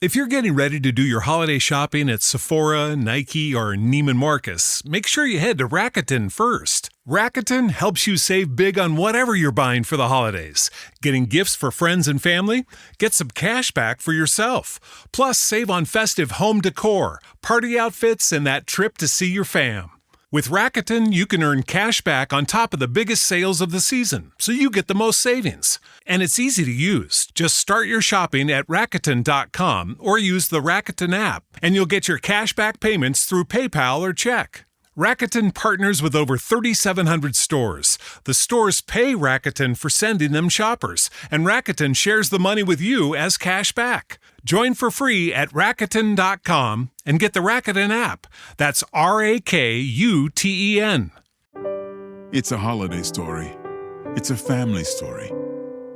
If you're getting ready to do your holiday shopping at Sephora, Nike, or Neiman Marcus, make sure you head to Rakuten first. Rakuten helps you save big on whatever you're buying for the holidays. Getting gifts for friends and family? Get some cash back for yourself. Plus, save on festive home decor, party outfits, and that trip to see your fam. With Rakuten, you can earn cash back on top of the biggest sales of the season, so you get the most savings. And it's easy to use. Just start your shopping at Rakuten.com or use the Rakuten app, and you'll get your cash back payments through PayPal or check. Rakuten partners with over 3,700 stores. The stores pay Rakuten for sending them shoppers, and Rakuten shares the money with you as cash back. Join for free at Rakuten.com and get the Rakuten app. That's Rakuten. It's a holiday story. It's a family story.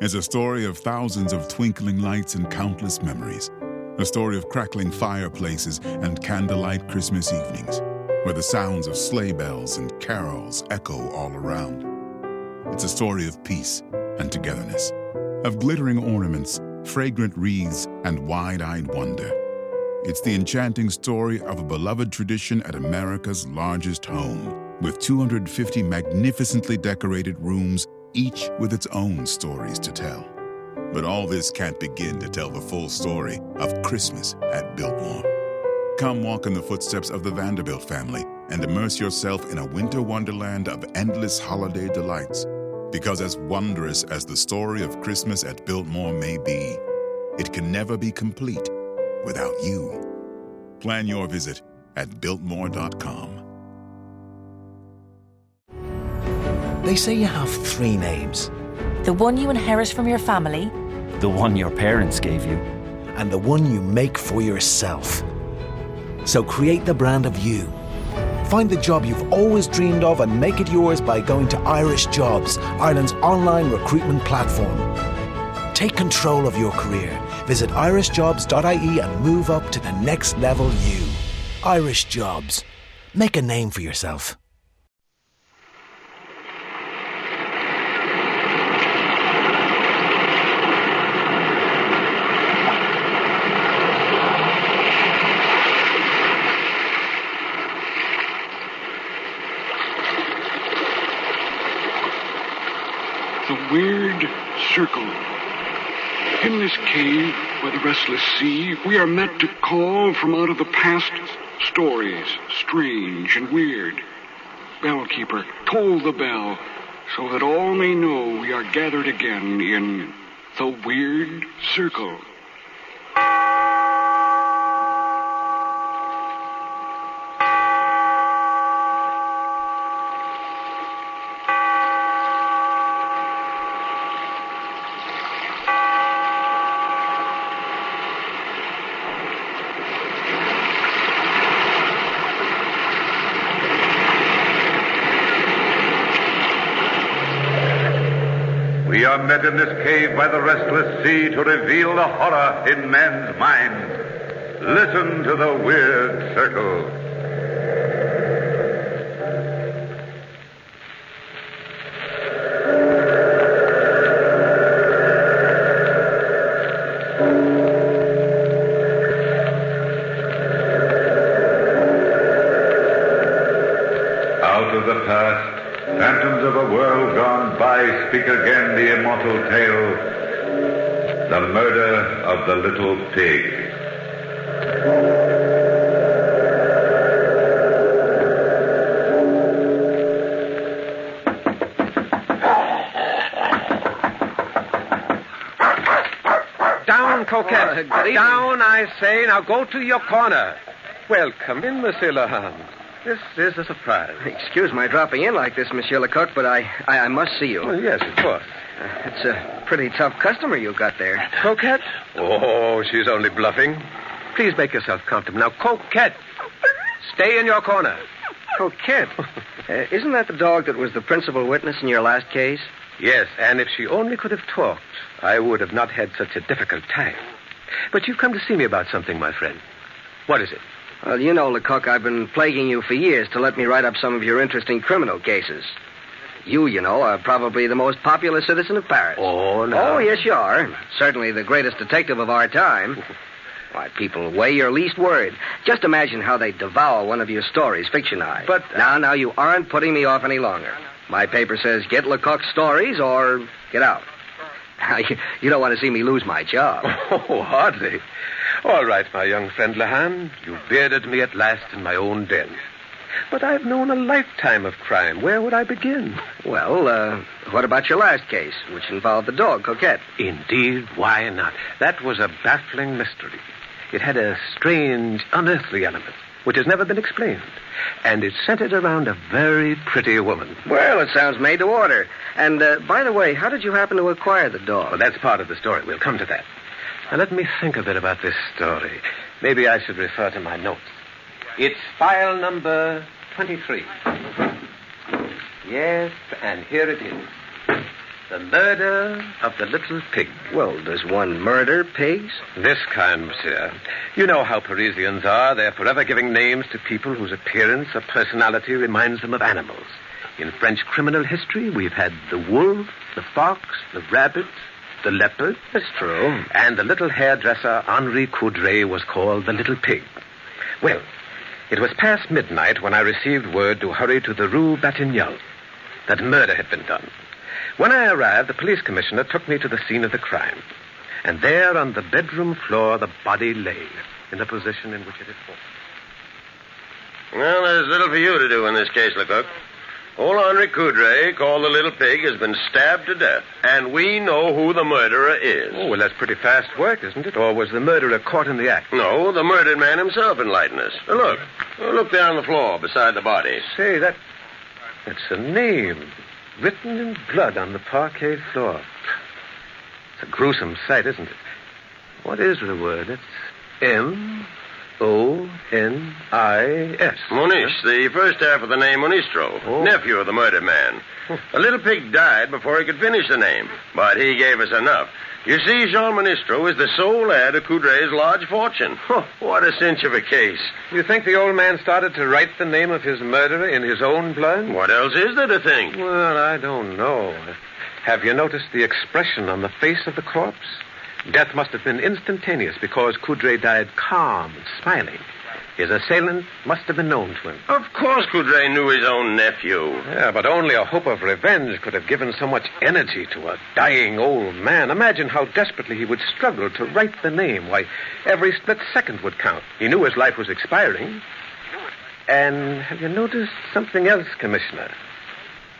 It's a story of thousands of twinkling lights and countless memories. A story of crackling fireplaces and candlelight Christmas evenings, where the sounds of sleigh bells and carols echo all around. It's a story of peace and togetherness, of glittering ornaments, fragrant wreaths, and wide-eyed wonder. It's the enchanting story of a beloved tradition at America's largest home, with 250 magnificently decorated rooms, each with its own stories to tell. But all this can't begin to tell the full story of Christmas at Biltmore. Come walk in the footsteps of the Vanderbilt family and immerse yourself in a winter wonderland of endless holiday delights. Because as wondrous as the story of Christmas at Biltmore may be, it can never be complete without you. Plan your visit at Biltmore.com. They say you have 3 names. The one you inherit from your family, the one your parents gave you, and the one you make for yourself. So create the brand of you. Find the job you've always dreamed of and make it yours by going to Irish Jobs, Ireland's online recruitment platform. Take control of your career. Visit irishjobs.ie and move up to the next level you. Irish Jobs. Make a name for yourself. The weird circle. In this cave by the restless sea, we are met to call from out of the past stories, strange and weird. Bellkeeper, toll the bell, so that all may know we are gathered again in the weird circle. We are met in this cave by the restless sea to reveal the horror in man's mind. Listen to the weird circle. Out of the past, phantoms of a world gone by speak again the immortal tale, the murder of the little pig. Down, Coquette. Down, I say. Now go to your corner. Welcome in, Monsieur Lehan. This is a surprise. Excuse my dropping in like this, Monsieur Lecoq, but I must see you. Oh, yes, of course. It's a pretty tough customer you got there. Coquette? Oh, she's only bluffing. Please make yourself comfortable. Now, Coquette, stay in your corner. Coquette? Isn't that the dog that was the principal witness in your last case? Yes, and if she only could have talked, I would have not had such a difficult time. But you've come to see me about something, my friend. What is it? Well, you know, Lecoq, I've been plaguing you for years to let me write up some of your interesting criminal cases. You know, are probably the most popular citizen of Paris. Oh, no. Oh, yes, you are. Certainly the greatest detective of our time. Why, people weigh your least word. Just imagine how they devour one of your stories, fictionized. But... Now, you aren't putting me off any longer. My paper says get Lecoq's stories or get out. You don't want to see me lose my job. Oh, hardly. All right, my young friend Lehan. You bearded me at last in my own den. But I've known a lifetime of crime. Where would I begin? Well, what about your last case, which involved the dog, Coquette? Indeed, why not? That was a baffling mystery. It had a strange, unearthly element, which has never been explained. And it centered around a very pretty woman. Well, it sounds made to order. And, by the way, how did you happen to acquire the dog? Well, that's part of the story. We'll come to that. Now, let me think a bit about this story. Maybe I should refer to my notes. It's file number 23. Yes, and here it is. The murder of the little pig. Well, does one murder pigs? This kind, monsieur. You know how Parisians are. They're forever giving names to people whose appearance or personality reminds them of animals. In French criminal history, we've had the wolf, the fox, the rabbit, the leopard. That's true. And the little hairdresser, Henri Coudray, was called the little pig. Well, it was past midnight when I received word to hurry to the Rue Batignolles. That murder had been done. When I arrived, the police commissioner took me to the scene of the crime. And there on the bedroom floor, the body lay in the position in which it had fallen. Well, there's little for you to do in this case, Lecoq. Old Henri Coudray, called the Little Pig, has been stabbed to death. And we know who the murderer is. Oh, well, that's pretty fast work, isn't it? Or was the murderer caught in the act? No, the murdered man himself enlightened us. Look. Look there on the floor beside the body. Say, that's a name written in blood on the parquet floor. It's a gruesome sight, isn't it? What is the word? It's M-O-N-I-S. Monish, the first half of the name Monistro, nephew of the murdered man. The Little Pig died before he could finish the name, but he gave us enough. You see, Jean Monistro is the sole heir to Coudray's large fortune. What a cinch of a case. You think the old man started to write the name of his murderer in his own blood? What else is there to think? Well, I don't know. Have you noticed the expression on the face of the corpse? Death must have been instantaneous because Coudray died calm and smiling. His assailant must have been known to him. Of course Coudray knew his own nephew. Yeah, but only a hope of revenge could have given so much energy to a dying old man. Imagine how desperately he would struggle to write the name. Why, every split second would count. He knew his life was expiring. And have you noticed something else, Commissioner?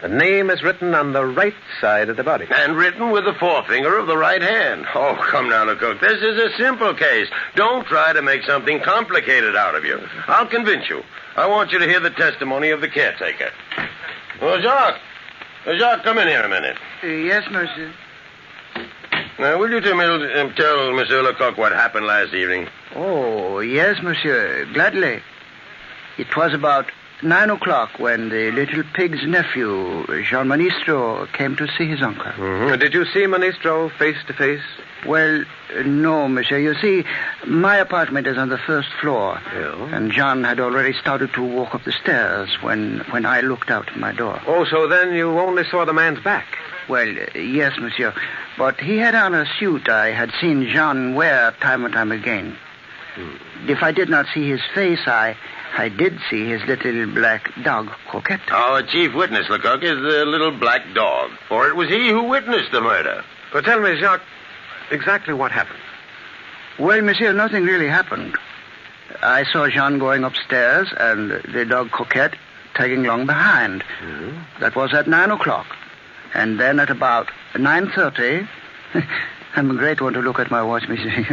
The name is written on the right side of the body. And written with the forefinger of the right hand. Oh, come now, Lecoq. This is a simple case. Don't try to make something complicated out of you. I'll convince you. I want you to hear the testimony of the caretaker. Oh, Jacques. Jacques, come in here a minute. Yes, monsieur. Now, will you tell Monsieur Lecoq what happened last evening? Oh, yes, monsieur. Gladly. It was about 9 o'clock when the Little Pig's nephew, Jean Monistro, came to see his uncle. Mm-hmm. Did you see Monistro face to face? Well, no, monsieur. You see, my apartment is on the first floor. Yeah. And John had already started to walk up the stairs when I looked out my door. Oh, so then you only saw the man's back? Well, yes, monsieur. But he had on a suit I had seen Jean wear time and time again. If I did not see his face, I did see his little black dog, Coquette. Our chief witness, Lecoq, is the little black dog. For it was he who witnessed the murder. But tell me, Jacques, exactly what happened. Well, monsieur, nothing really happened. I saw Jean going upstairs and the dog Coquette tagging along behind. Mm-hmm. That was at 9 o'clock. And then at about 9:30... I'm a great one to look at my watch, monsieur.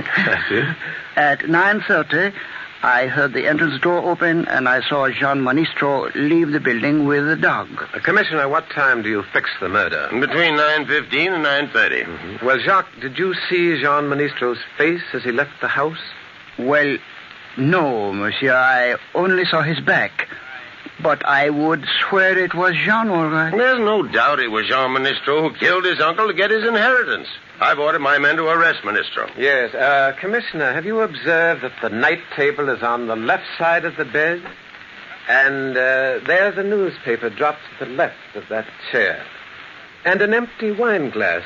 At 9:30... I heard the entrance door open, and I saw Jean Monistro leave the building with the dog. Commissioner, what time do you fix the murder? Between 9:15 and 9:30. Mm-hmm. Well, Jacques, did you see Jean Monistro's face as he left the house? Well, no, monsieur. I only saw his back. But I would swear it was Jean, all right. There's no doubt it was Jean Monistro who killed his uncle to get his inheritance. I've ordered my men to arrest Monistro. Yes. Commissioner, have you observed that the night table is on the left side of the bed? And there's a newspaper dropped to the left of that chair. And an empty wine glass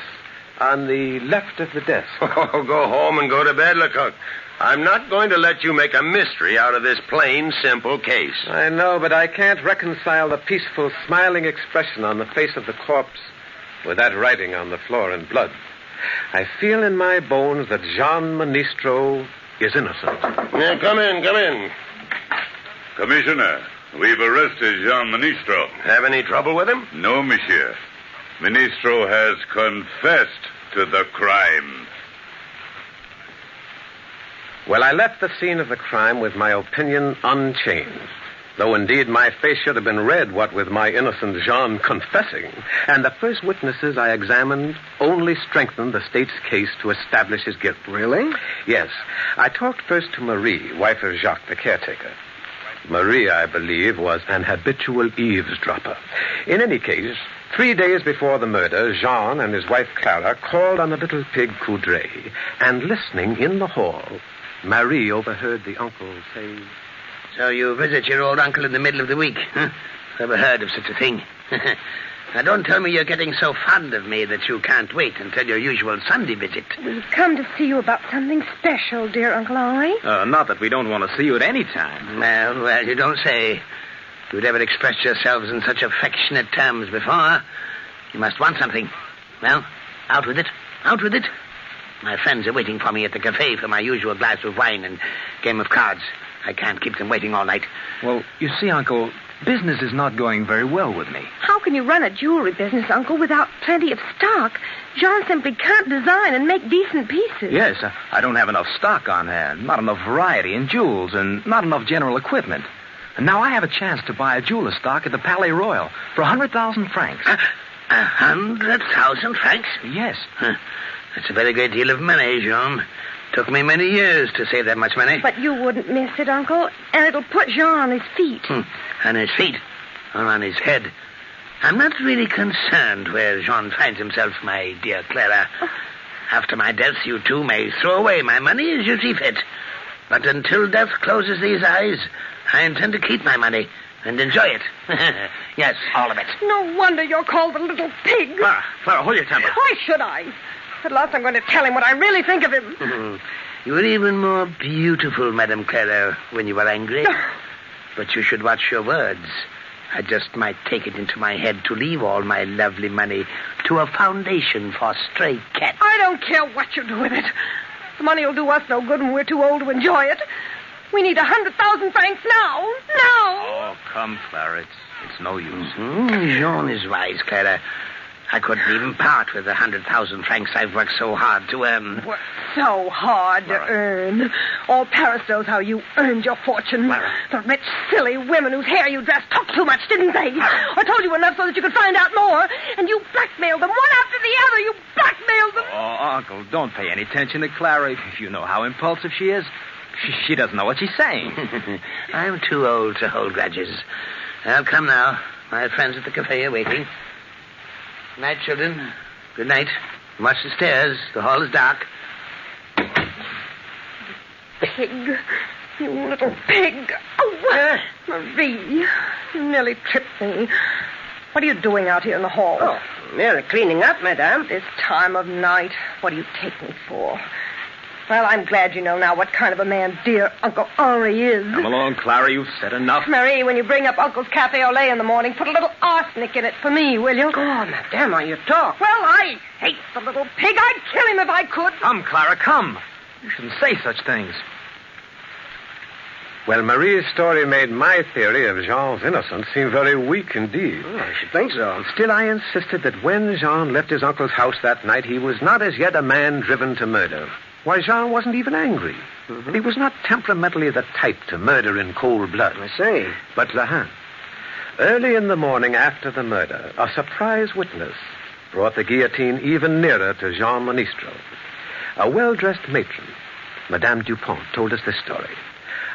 on the left of the desk. Oh, go home and go to bed, Lecoq. I'm not going to let you make a mystery out of this plain, simple case. I know, but I can't reconcile the peaceful, smiling expression on the face of the corpse with that writing on the floor in blood. I feel in my bones that Jean Ministro is innocent. Yeah, come in. Commissioner, we've arrested Jean Ministro. Have any trouble with him? No, monsieur. Ministro has confessed to the crime. Well, I left the scene of the crime with my opinion unchanged. Though indeed my face should have been red, what with my innocent Jean confessing. And the first witnesses I examined only strengthened the state's case to establish his guilt. Really? Yes. I talked first to Marie, wife of Jacques, the caretaker. Marie, I believe, was an habitual eavesdropper. In any case, 3 days before the murder, Jean and his wife Clara called on the little pig Coudray, and listening in the hall, Marie overheard the uncle say... So you visit your old uncle in the middle of the week, huh? Never heard of such a thing. Now, don't tell me you're getting so fond of me that you can't wait until your usual Sunday visit. We've come to see you about something special, dear Uncle Henri. Not that we don't want to see you at any time. Well, you don't say. You'd ever expressed yourselves in such affectionate terms before. You must want something. Well, out with it. Out with it. My friends are waiting for me at the cafe for my usual glass of wine and game of cards. I can't keep them waiting all night. Well, you see, Uncle, business is not going very well with me. How can you run a jewelry business, Uncle, without plenty of stock? Jean simply can't design and make decent pieces. Yes, I don't have enough stock on hand, not enough variety in jewels, and not enough general equipment. And now I have a chance to buy a jeweler's stock at the Palais Royal for 100,000 francs. 100,000 francs? Yes. That's a very great deal of money, Jean. Took me many years to save that much money. But you wouldn't miss it, Uncle, and it'll put Jean on his feet. On his feet? Or on his head? I'm not really concerned where Jean finds himself, my dear Clara. After my death, you two may throw away my money as you see fit. But until death closes these eyes, I intend to keep my money and enjoy it. Yes, all of it. No wonder you're called the little pig. Clara, hold your temper. Why should I? At last I'm going to tell him what I really think of him. You were even more beautiful, Madame Clara, when you were angry. But you should watch your words. I just might take it into my head to leave all my lovely money to a foundation for stray cats. I don't care what you do with it. The money will do us no good when we're too old to enjoy it. We need 100,000 francs now. Now! Oh, come, Clara. It's no use. Jean is wise, Clara. I couldn't even part with the 100,000 francs I've worked so hard to earn. Worked so hard to earn. All Paris knows how you earned your fortune. Clara. The rich, silly women whose hair you dressed talked too much, didn't they? I told you enough so that you could find out more. And you blackmailed them one after the other. You blackmailed them. Oh, Uncle, don't pay any attention to Clara. You know how impulsive she is. She doesn't know what she's saying. I'm too old to hold grudges. I'll come now. My friends at the cafe are waiting. Good night, children. Good night. Watch the stairs. The hall is dark. Pig. You little pig. Oh, Marie. You nearly tripped me. What are you doing out here in the hall? Oh, merely cleaning up, madame. This time of night. What do you take me for? Well, I'm glad you know now what kind of a man dear Uncle Henri is. Come along, Clara. You've said enough. Marie, when you bring up Uncle's cafe au lait in the morning, put a little arsenic in it for me, will you? Go on, madame, how you talk. Well, I hate the little pig. I'd kill him if I could. Come, Clara, come. You shouldn't say such things. Well, Marie's story made my theory of Jean's innocence seem very weak indeed. Oh, I should think so. Still, I insisted that when Jean left his uncle's house that night, he was not as yet a man driven to murder. Why, Jean wasn't even angry. Mm-hmm. He was not temperamentally the type to murder in cold blood. I say. But Lahan, early in the morning after the murder, a surprise witness brought the guillotine even nearer to Jean Ministro. A well-dressed matron, Madame Dupont, told us this story.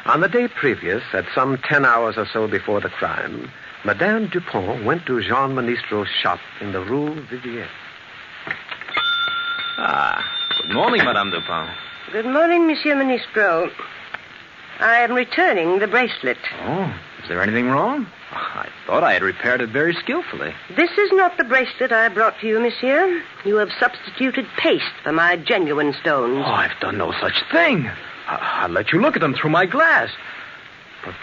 On the day previous, at some 10 hours or so before the crime, Madame Dupont went to Jean Ministro's shop in the Rue Vivienne. Good morning, Madame Dupont. Good morning, Monsieur Ministro. I am returning the bracelet. Oh, is there anything wrong? I thought I had repaired it very skillfully. This is not the bracelet I brought to you, monsieur. You have substituted paste for my genuine stones. Oh, I've done no such thing. I'll let you look at them through my glass. But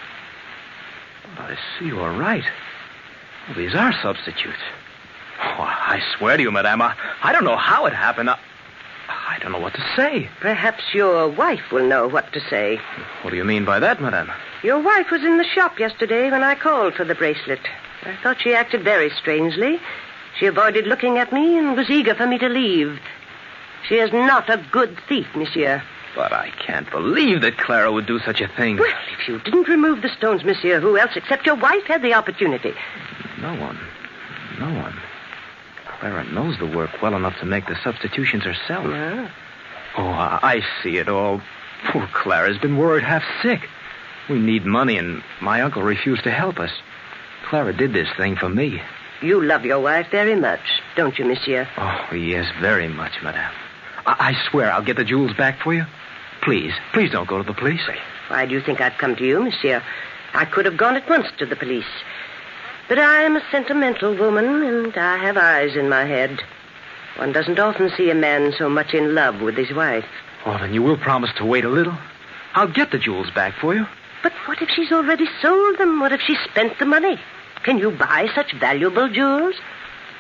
I see you are right. Well, these are substitutes. Oh, I swear to you, madame, I don't know how it happened. I don't know what to say. Perhaps your wife will know what to say. What do you mean by that, madame? Your wife was in the shop yesterday when I called for the bracelet. I thought she acted very strangely. She avoided looking at me and was eager for me to leave. She is not a good thief, monsieur. But I can't believe that Clara would do such a thing. Well, if you didn't remove the stones, monsieur, who else except your wife had the opportunity? No one. Clara knows the work well enough to make the substitutions herself. Yeah. Oh, I see it all. Poor Clara's been worried half sick. We need money, and my uncle refused to help us. Clara did this thing for me. You love your wife very much, don't you, monsieur? Oh, yes, very much, madame. I swear I'll get the jewels back for you. Please don't go to the police. Why do you think I've come to you, monsieur? I could have gone at once to the police. But I am a sentimental woman, and I have eyes in my head. One doesn't often see a man so much in love with his wife. Oh, then you will promise to wait a little? I'll get the jewels back for you. But what if she's already sold them? What if she spent the money? Can you buy such valuable jewels?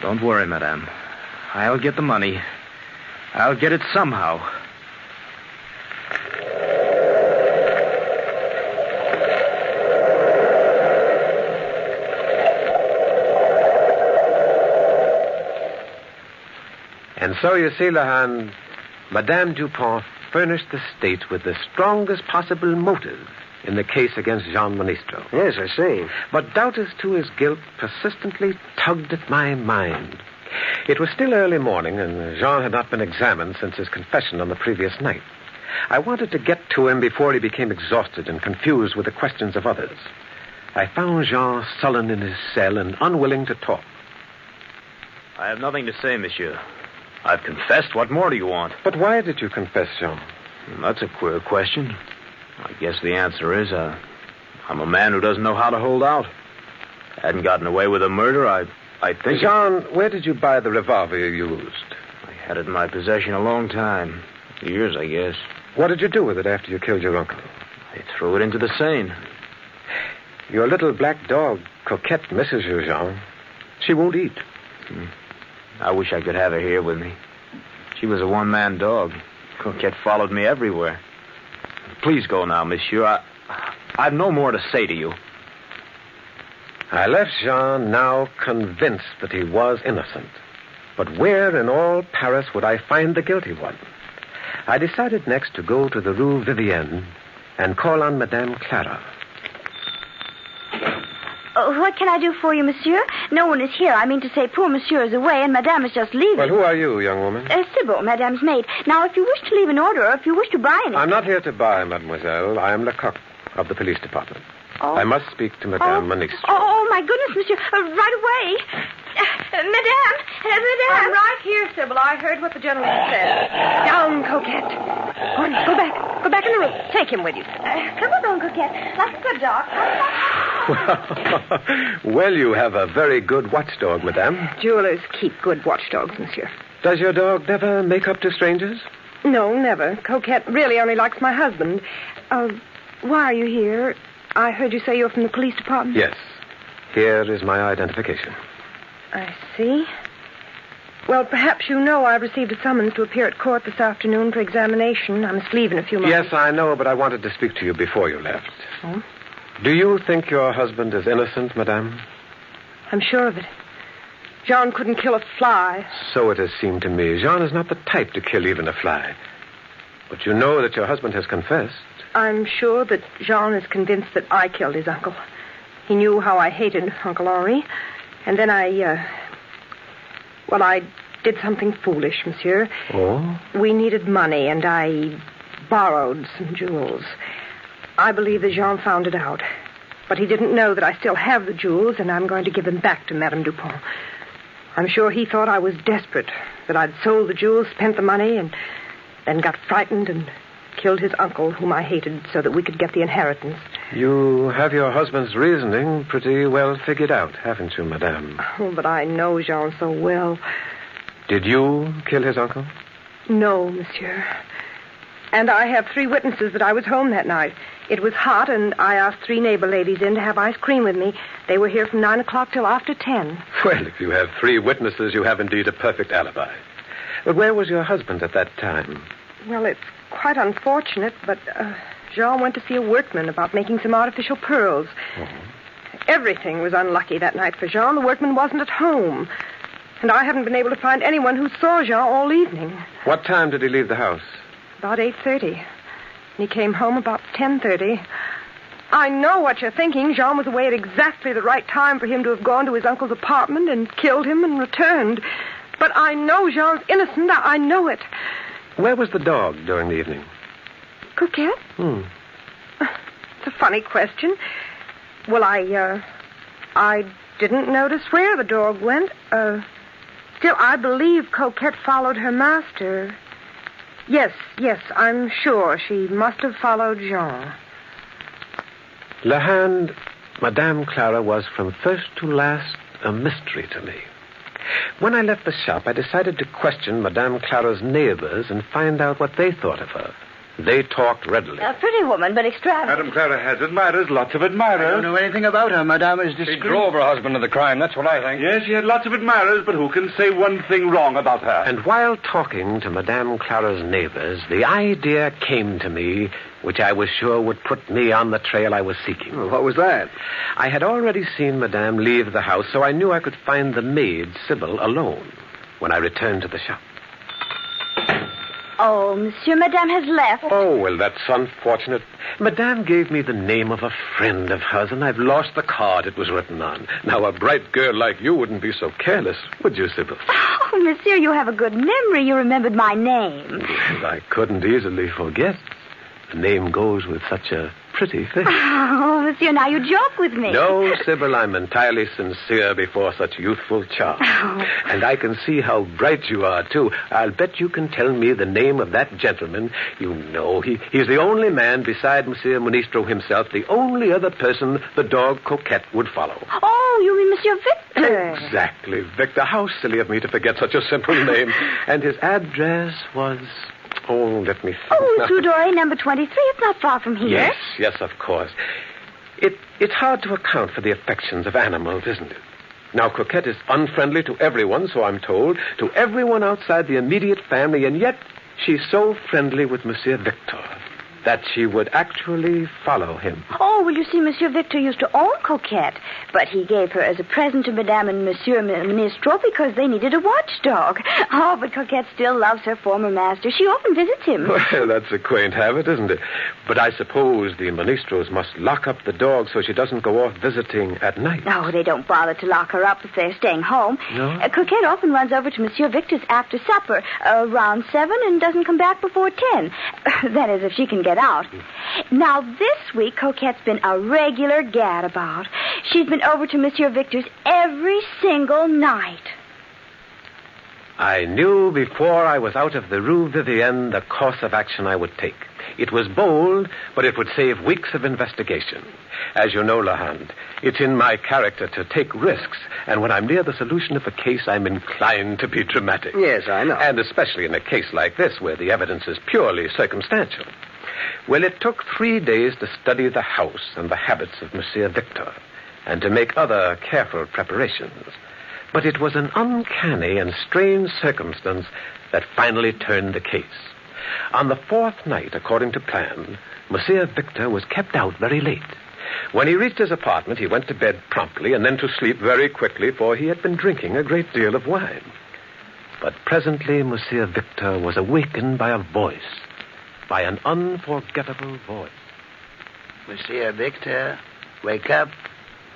Don't worry, madame. I'll get the money. I'll get it somehow. And so you see, Lahan, Madame Dupont furnished the state with the strongest possible motive in the case against Jean Ministro. Yes, I see. But doubt as to his guilt persistently tugged at my mind. It was still early morning, and Jean had not been examined since his confession on the previous night. I wanted to get to him before he became exhausted and confused with the questions of others. I found Jean sullen in his cell and unwilling to talk. I have nothing to say, monsieur. I've confessed. What more do you want? But why did you confess, Jean? That's a queer question. I guess the answer is I'm a man who doesn't know how to hold out. I hadn't gotten away with a murder, I think... Jean, where did you buy the revolver you used? I had it in my possession a long time. Years, I guess. What did you do with it after you killed your uncle? I threw it into the Seine. Your little black dog, Coquette, misses you, Jean. She won't eat. I wish I could have her here with me. She was a one-man dog. Coquette followed me everywhere. Please go now, monsieur. I've no more to say to you. I left Jean now convinced that he was innocent. But where in all Paris would I find the guilty one? I decided next to go to the Rue Vivienne and call on Madame Clara. What can I do for you, monsieur? No one is here. I mean to say, poor monsieur is away, and madame is just leaving. Well, who are you, young woman? Sybil, madame's maid. Now, if you wish to leave an order, or if you wish to buy anything... I'm not here to buy, mademoiselle. I am Lecoq of the police department. Oh. I must speak to Madame Ministro. Oh, my goodness, monsieur. Right away. Madame. I'm right here, Sybil. I heard what the gentleman said. Down, Coquette. Go back. Go back in the room. Take him with you. Come along, Coquette. Like a good dog. Well, you have a very good watchdog, madame. Jewelers keep good watchdogs, monsieur. Does your dog never make up to strangers? No, never. Coquette really only likes my husband. Why are you here? I heard you say you're from the police department. Yes. Here is my identification. I see. Well, perhaps you know I received a summons to appear at court this afternoon for examination. I must leave in a few moments. Yes, I know, but I wanted to speak to you before you left. Oh? Do you think your husband is innocent, madame? I'm sure of it. Jean couldn't kill a fly. So it has seemed to me. Jean is not the type to kill even a fly. But you know that your husband has confessed. I'm sure that Jean is convinced that I killed his uncle. He knew how I hated Uncle Henri. And then I did something foolish, monsieur. Oh? We needed money, and I borrowed some jewels. I believe that Jean found it out. But he didn't know that I still have the jewels, and I'm going to give them back to Madame Dupont. I'm sure he thought I was desperate, that I'd sold the jewels, spent the money, and then got frightened and killed his uncle, whom I hated, so that we could get the inheritance. You have your husband's reasoning pretty well figured out, haven't you, madame? Oh, but I know Jean so well. Did you kill his uncle? No, monsieur. And I have 3 witnesses that I was home that night. It was hot, and I asked 3 neighbor ladies in to have ice cream with me. They were here from 9 o'clock till after 10. Well, if you have 3 witnesses, you have indeed a perfect alibi. But where was your husband at that time? Well, it's quite unfortunate, but Jean went to see a workman about making some artificial pearls. Everything was unlucky that night for Jean. The workman wasn't at home. And I haven't been able to find anyone who saw Jean all evening. What time did he leave the house? About 8:30. And he came home about 10:30. I know what you're thinking. Jean was away at exactly the right time for him to have gone to his uncle's apartment and killed him and returned. But I know Jean's innocent. I know it. Where was the dog during the evening? Coquette? It's a funny question. Well, I didn't notice where the dog went. Still, I believe Coquette followed her master. Yes, I'm sure she must have followed Jean. Lahand, Madame Clara was from first to last a mystery to me. When I left the shop, I decided to question Madame Clara's neighbors and find out what they thought of her. They talked readily. A pretty woman, but extravagant. Madame Clara has admirers, lots of admirers. I don't know anything about her. Madame is discreet. She drove her husband to the crime, that's what I think. Yes, she had lots of admirers, but who can say one thing wrong about her? And while talking to Madame Clara's neighbors, the idea came to me, which I was sure would put me on the trail I was seeking. Well, what was that? I had already seen Madame leave the house, so I knew I could find the maid, Sybil, alone when I returned to the shop. Oh, Monsieur, Madame has left. Oh, well, that's unfortunate. Madame gave me the name of a friend of hers, and I've lost the card it was written on. Now, a bright girl like you wouldn't be so careless, would you, Sybil? Oh, Monsieur, you have a good memory. You remembered my name. Yes, I couldn't easily forget. The name goes with such a pretty face. Oh, Monsieur, now you joke with me. No, Sybil, I'm entirely sincere before such youthful charm. Oh. And I can see how bright you are, too. I'll bet you can tell me the name of that gentleman. You know, he's the only man beside Monsieur Monistro himself, the only other person the dog Coquette would follow. Oh, you mean Monsieur Victor? Exactly, Victor. How silly of me to forget such a simple name. And his address was... Oh, let me think. Oh, Rue Doré, number 23. It's not far from here. Yes, of course. It's hard to account for the affections of animals, isn't it? Now, Coquette is unfriendly to everyone, so I'm told, to everyone outside the immediate family, and yet she's so friendly with Monsieur Victor that she would actually follow him. Oh, well, you see, Monsieur Victor used to own Coquette, but he gave her as a present to Madame and Monsieur Ministro because they needed a watchdog. Oh, but Coquette still loves her former master. She often visits him. Well, that's a quaint habit, isn't it? But I suppose the Ministros must lock up the dog so she doesn't go off visiting at night. No, they don't bother to lock her up if they're staying home. No? Coquette often runs over to Monsieur Victor's after supper, around 7, and doesn't come back before 10. That is, if she can get out. Now, this week, Coquette's been a regular gadabout. She's been over to Monsieur Victor's every single night. I knew before I was out of the Rue Vivienne the course of action I would take. It was bold, but it would save weeks of investigation. As you know, Lahand, it's in my character to take risks, and when I'm near the solution of a case, I'm inclined to be dramatic. Yes, I know. And especially in a case like this, where the evidence is purely circumstantial. Well, it took 3 days to study the house and the habits of Monsieur Victor, and to make other careful preparations. But it was an uncanny and strange circumstance that finally turned the case. On the 4th night, according to plan, Monsieur Victor was kept out very late. When he reached his apartment, he went to bed promptly and then to sleep very quickly, for he had been drinking a great deal of wine. But presently, Monsieur Victor was awakened by a voice, by an unforgettable voice. Monsieur Victor, wake up.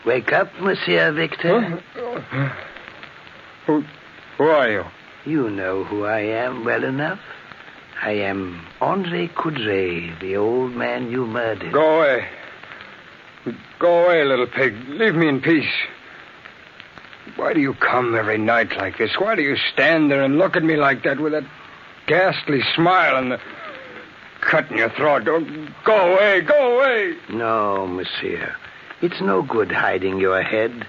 Wake up, Monsieur Victor. Who are you? You know who I am well enough. I am André Coudray, the old man you murdered. Go away. Go away, little pig. Leave me in peace. Why do you come every night like this? Why do you stand there and look at me like that with that ghastly smile and the cut in your throat? Don't go away, go away. No, monsieur. It's no good hiding your head.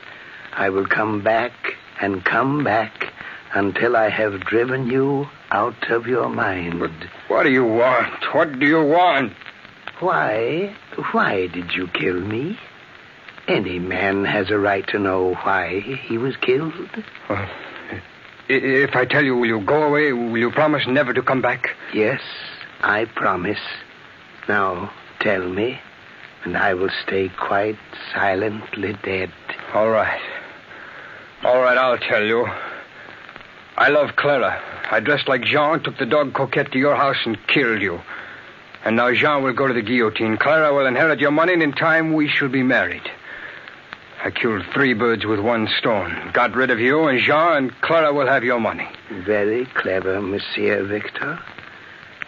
I will come back and come back until I have driven you out of your mind. But what do you want? What do you want? Why did you kill me? Any man has a right to know why he was killed. If I tell you, will you go away? Will you promise never to come back? Yes, I promise. Now, tell me, and I will stay quite silently dead. All right. All right, I'll tell you. I love Clara. I dressed like Jean, took the dog Coquette to your house and killed you. And now Jean will go to the guillotine. Clara will inherit your money, and in time we shall be married. I killed 3 birds with 1 stone. Got rid of you, and Jean and Clara will have your money. Very clever, Monsieur Victor.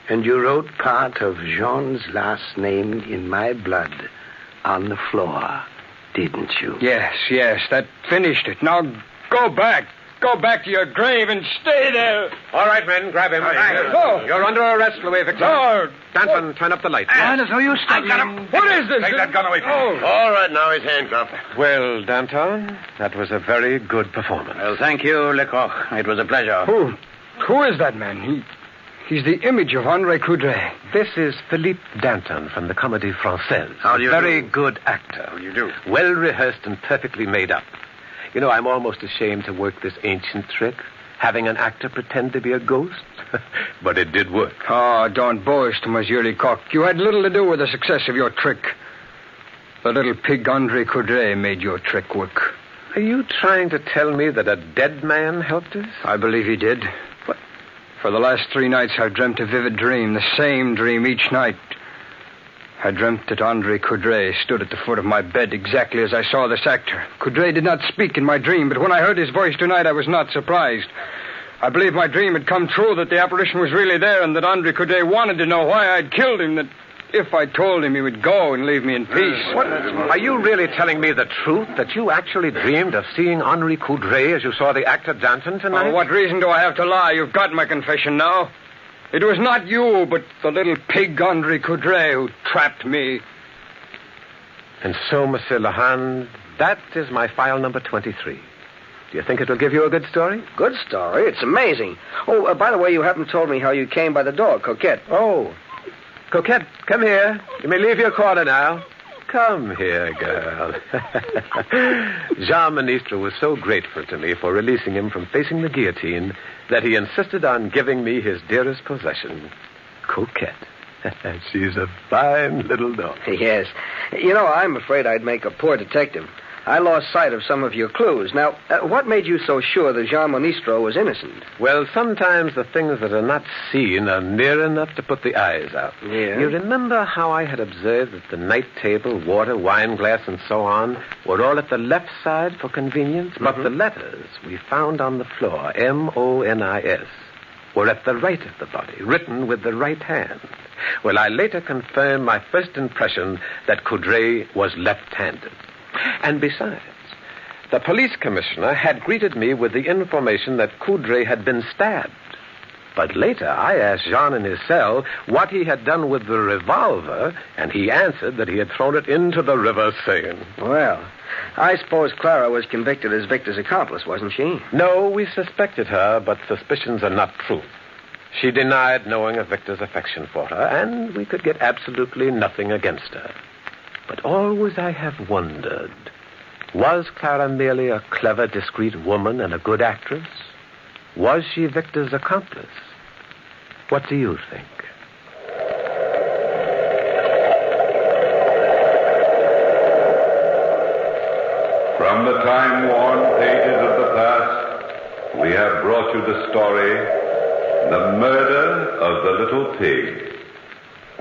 And you wrote part of Jean's last name in my blood on the floor, didn't you? Yes, that finished it. Now go back. Go back to your grave and stay there. All right, men, grab him. Go. You're under arrest, Louis Victor. No. Danton, turn up the light. There's no use stopping him. What is this? Take that gun away from me. All right, now he's handcuffed. Well, Danton, that was a very good performance. Well, thank you, Lecoq. It was a pleasure. Who is that man? He's the image of André Coudray. This is Philippe Danton from the Comédie Française. How do you Very do? good actor. How do you do? Well rehearsed and perfectly made up. You know, I'm almost ashamed to work this ancient trick, having an actor pretend to be a ghost. But it did work. Oh, don't boast, Monsieur Lecoq. You had little to do with the success of your trick. The little pig André Coudray made your trick work. Are you trying to tell me that a dead man helped us? I believe he did. What? For the last 3 nights, I've dreamt a vivid dream, the same dream each night. I dreamt that André Coudray stood at the foot of my bed exactly as I saw this actor. Coudray did not speak in my dream, but when I heard his voice tonight, I was not surprised. I believe my dream had come true, that the apparition was really there, and that André Coudray wanted to know why I'd killed him, that if I told him, he would go and leave me in peace. What? Are you really telling me the truth, that you actually dreamed of seeing Henri Coudray as you saw the actor Danton tonight? Oh, what reason do I have to lie? You've got my confession now. It was not you, but the little pig André Coudray who trapped me. And so, Monsieur Lehane, that is my file number 23. Do you think it will give you a good story? Good story? It's amazing. Oh, by the way, you haven't told me how you came by the dog, Coquette. Oh. Coquette, come here. You may leave your corner now. Come here, girl. Jean Ministre was so grateful to me for releasing him from facing the guillotine that he insisted on giving me his dearest possession, Coquette. She's a fine little dog. Yes. You know, I'm afraid I'd make a poor detective. I lost sight of some of your clues. Now, what made you so sure that Jean Ministro was innocent? Well, sometimes the things that are not seen are near enough to put the eyes out. Yeah. You remember how I had observed that the night table, water, wine glass, and so on were all at the left side for convenience? Mm-hmm. But the letters we found on the floor, M-O-N-I-S, were at the right of the body, written with the right hand. Well, I later confirmed my first impression that Coudray was left-handed. And besides, the police commissioner had greeted me with the information that Coudray had been stabbed. But later, I asked Jean in his cell what he had done with the revolver, and he answered that he had thrown it into the river Seine. Well, I suppose Clara was convicted as Victor's accomplice, wasn't she? No, we suspected her, but suspicions are not proof. She denied knowing of Victor's affection for her, and we could get absolutely nothing against her. But always I have wondered, was Clara merely a clever, discreet woman and a good actress? Was she Victor's accomplice? What do you think? From the time-worn pages of the past, we have brought you the story, The Murder of the Little Pig.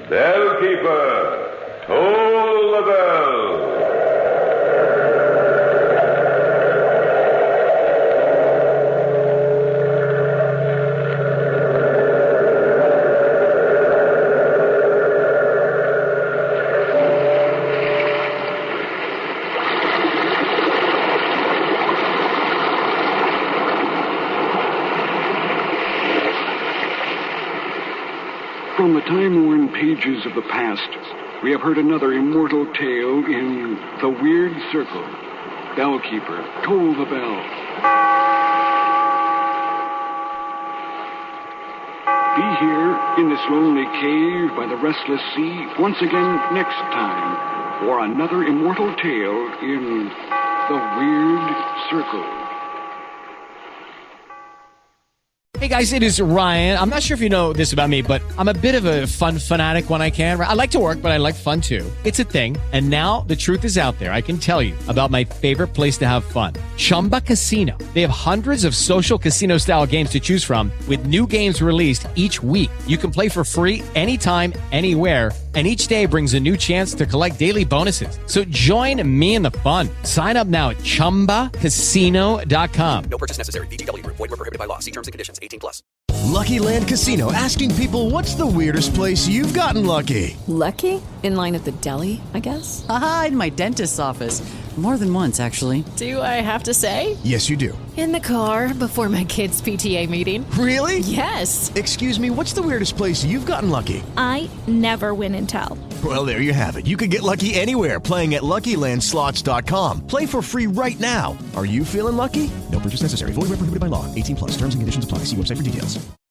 Bellkeeper! Toll the bell! From the time-worn pages of the past, we have heard another immortal tale in The Weird Circle. Bellkeeper, toll the bell. here in this lonely cave by the restless sea once again next time for another immortal tale in The Weird Circle. Hey guys, it is Ryan. I'm not sure if you know this about me, but I'm a bit of a fun fanatic when I can. I like to work, but I like fun too. It's a thing. And now the truth is out there. I can tell you about my favorite place to have fun. Chumba Casino. They have hundreds of social casino style games to choose from with new games released each week. You can play for free anytime, anywhere. And each day brings a new chance to collect daily bonuses. So join me in the fun. Sign up now at ChumbaCasino.com. No purchase necessary. VGW. Void where prohibited by law. See terms and conditions. 18+. Lucky Land Casino, asking people, what's the weirdest place you've gotten lucky? Lucky? In line at the deli, I guess? Aha, in my dentist's office. More than once, actually. Do I have to say? Yes, you do. In the car before my kids' PTA meeting. Really? Yes. Excuse me, what's the weirdest place you've gotten lucky? I never win and tell. Well, there you have it. You can get lucky anywhere, playing at LuckyLandSlots.com. Play for free right now. Are you feeling lucky? No purchase necessary. Void where prohibited by law. 18+. Terms and conditions apply. See website for details.